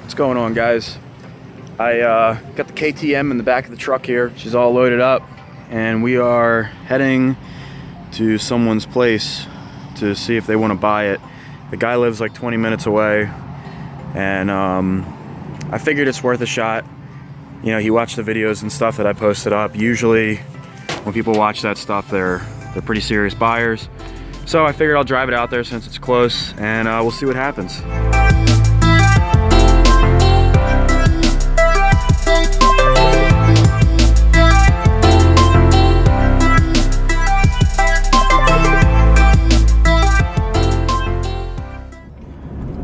What's going on, guys? I got the KTM in the back of the truck here. She's all loaded up, and we are heading to someone's place to see if they want to buy it. The guy lives like 20 minutes away, and I figured it's worth a shot. You know, he watched the videos and stuff that I posted up. Usually when people watch that stuff, they're pretty serious buyers. So I figured I'll drive it out there since it's close, and we'll see what happens.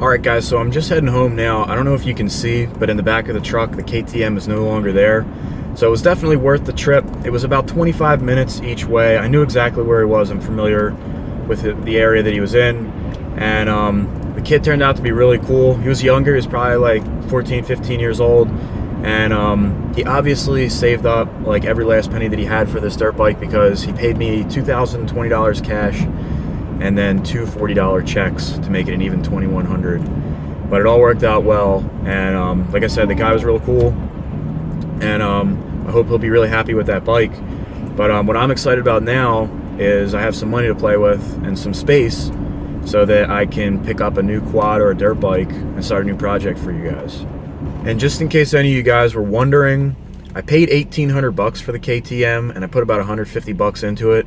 Alright guys, so I'm just heading home now. I don't know if you can see, but in the back of the truck, the KTM is no longer there. So it was definitely worth the trip. It was about 25 minutes each way. I knew exactly where he was. I'm familiar with the area that he was in. And the kid turned out to be really cool. He was younger. He was probably like 14, 15 years old. And he obviously saved up like every last penny that he had for this dirt bike, because he paid me $2,020 cash and then two $40 checks to make it an even $2,100. But it all worked out well, and like I said, the guy was real cool, and I hope he'll be really happy with that bike. But what I'm excited about now is I have some money to play with and some space so that I can pick up a new quad or a dirt bike and start a new project for you guys. And just in case any of you guys were wondering, I paid $1,800 for the KTM, and I put about $150 into it.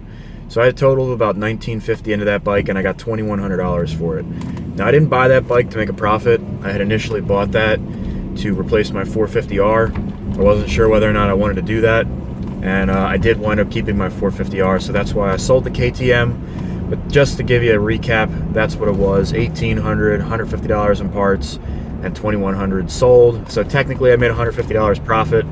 So I had a total of about $1,950 into that bike, and I got $2,100 for it. Now, I didn't buy that bike to make a profit. I had initially bought that to replace my 450R. I wasn't sure whether or not I wanted to do that, and I did wind up keeping my 450R, so that's why I sold the KTM. But just to give you a recap, that's what it was: $1,800, $150 in parts, and $2,100 sold. So technically I made $150 profit,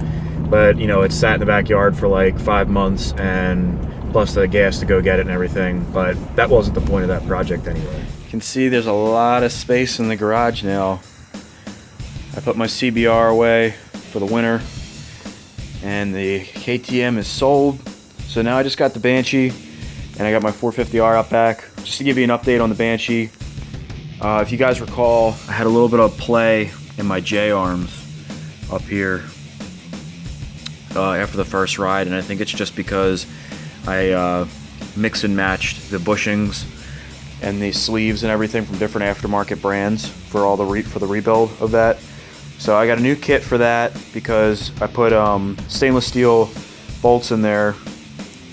but you know, it sat in the backyard for like 5 months, and plus the gas to go get it and everything. But that wasn't the point of that project anyway. You can see there's a lot of space in the garage now. I put my CBR away for the winter, and the KTM is sold. So now I just got the Banshee, and I got my 450R out back. Just to give you an update on the Banshee, if you guys recall, I had a little bit of play in my J-arms up here after the first ride, and I think it's just because I mix and matched the bushings and the sleeves and everything from different aftermarket brands for all the rebuild of that. So I got a new kit for that because I put stainless steel bolts in there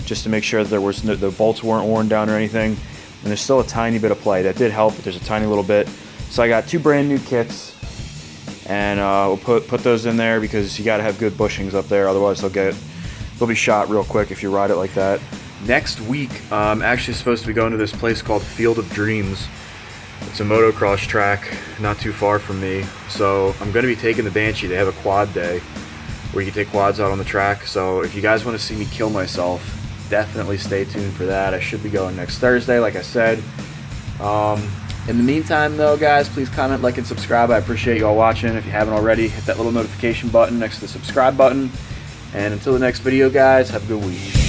just to make sure that the bolts weren't worn down or anything. And there's still a tiny bit of play. That did help, but there's a tiny little bit. So I got 2 brand new kits, and we'll put those in there because you got to have good bushings up there, otherwise they'll be shot real quick if you ride it like that. Next week, I'm actually supposed to be going to this place called Field of Dreams. It's a motocross track not too far from me. So I'm going to be taking the Banshee. They have a quad day where you can take quads out on the track. So if you guys want to see me kill myself, definitely stay tuned for that. I should be going next Thursday, like I said. In the meantime, though, guys, please comment, like, and subscribe. I appreciate you all watching. If you haven't already, hit that little notification button next to the subscribe button. And until the next video, guys, have a good week.